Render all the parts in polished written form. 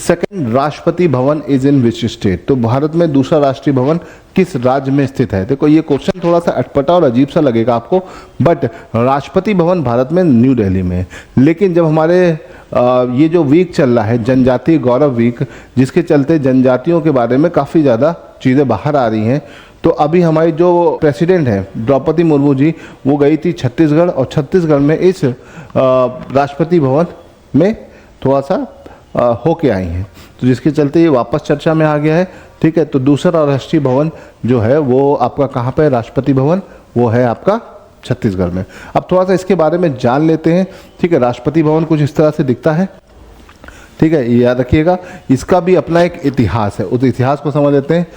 Second Rashtrapati Bhavan is in which state? तो भारत में दूसरा राष्ट्रीय भवन किस राज्य में स्थित है? देखो ये क्वेश्चन थोड़ा सा अटपटा और अजीब सा लगेगा आपको, बट राष्ट्रपति भवन भारत में न्यू दिल्ली में है। लेकिन जब हमारे ये जो वीक चल रहा है जनजातीय गौरव वीक, जिसके चलते जनजातियों के बारे में काफ़ी ज़्यादा चीज़ें बाहर आ रही हैं, तो अभी हमारी जो प्रेसिडेंट है द्रौपदी मुर्मू जी, वो गई थी छत्तीसगढ़, और छत्तीसगढ़ में इस राष्ट्रपति भवन में थोड़ा सा होके आई हैं, तो जिसके चलते ये वापस चर्चा में आ गया है। ठीक है, तो दूसरा राष्ट्रीय भवन जो है वो आपका कहाँ पे है? राष्ट्रपति भवन, वो है आपका छत्तीसगढ़ में। अब थोड़ा सा इसके बारे में जान लेते हैं। ठीक है, राष्ट्रपति भवन कुछ इस तरह से दिखता है। ठीक है, ये याद रखिएगा, इसका भी अपना एक इतिहास है, उस इतिहास को समझ लेते हैं।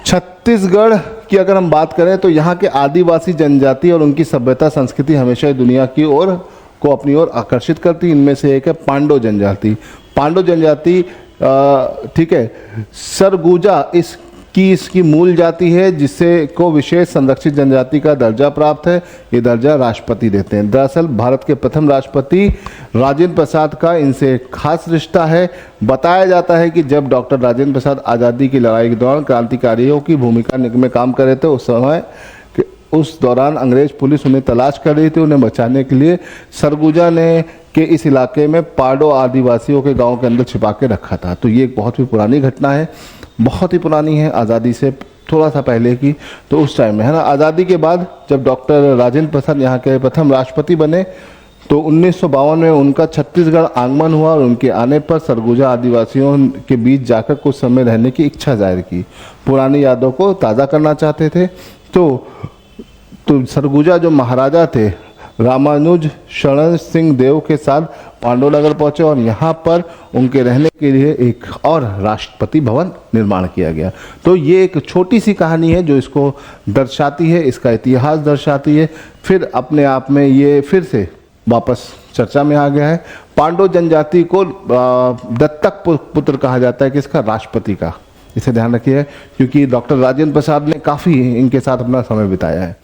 छत्तीसगढ़ की अगर हम बात करें तो यहाँ के आदिवासी जनजाति और उनकी सभ्यता संस्कृति हमेशा दुनिया की ओर को अपनी ओर आकर्षित करती। इनमें से एक है पांडो जनजाति। पांडो जनजाति ठीक है, सरगुजा इसकी मूल जाति है, जिससे को विशेष संरक्षित जनजाति का दर्जा प्राप्त है। ये दर्जा राष्ट्रपति देते हैं। दरअसल भारत के प्रथम राष्ट्रपति राजेंद्र प्रसाद का इनसे एक खास रिश्ता है। बताया जाता है कि जब डॉक्टर राजेंद्र प्रसाद आज़ादी की लड़ाई के दौरान क्रांतिकारियों की भूमिका में काम कर रहे थे, उस दौरान अंग्रेज पुलिस उन्हें तलाश कर रही थी। उन्हें बचाने के लिए सरगुजा ने के इस इलाके में पाडो आदिवासियों के गांव के अंदर छिपा के रखा था। तो ये एक बहुत ही पुरानी घटना है, बहुत ही पुरानी है, आज़ादी से थोड़ा सा पहले की। तो उस टाइम में है ना, आज़ादी के बाद जब डॉक्टर राजेंद्र प्रसाद यहाँ के प्रथम राष्ट्रपति बने, तो 1952 में उनका छत्तीसगढ़ आगमन हुआ और उनके आने पर सरगुजा आदिवासियों के बीच जाकर कुछ समय रहने की इच्छा जाहिर की। पुरानी यादों को ताज़ा करना चाहते थे। तो सरगुजा जो महाराजा थे रामानुज शरण सिंह देव के साथ पांडवनगर पहुंचे और यहाँ पर उनके रहने के लिए एक और राष्ट्रपति भवन निर्माण किया गया। तो ये एक छोटी सी कहानी है जो इसको दर्शाती है, इसका इतिहास दर्शाती है। फिर अपने आप में ये फिर से वापस चर्चा में आ गया है। पांडव जनजाति को दत्तक पुत्र कहा जाता है, किसका? राष्ट्रपति का। इसे ध्यान रखिए, क्योंकि डॉक्टर राजेंद्र प्रसाद ने काफ़ी इनके साथ अपना समय बिताया है।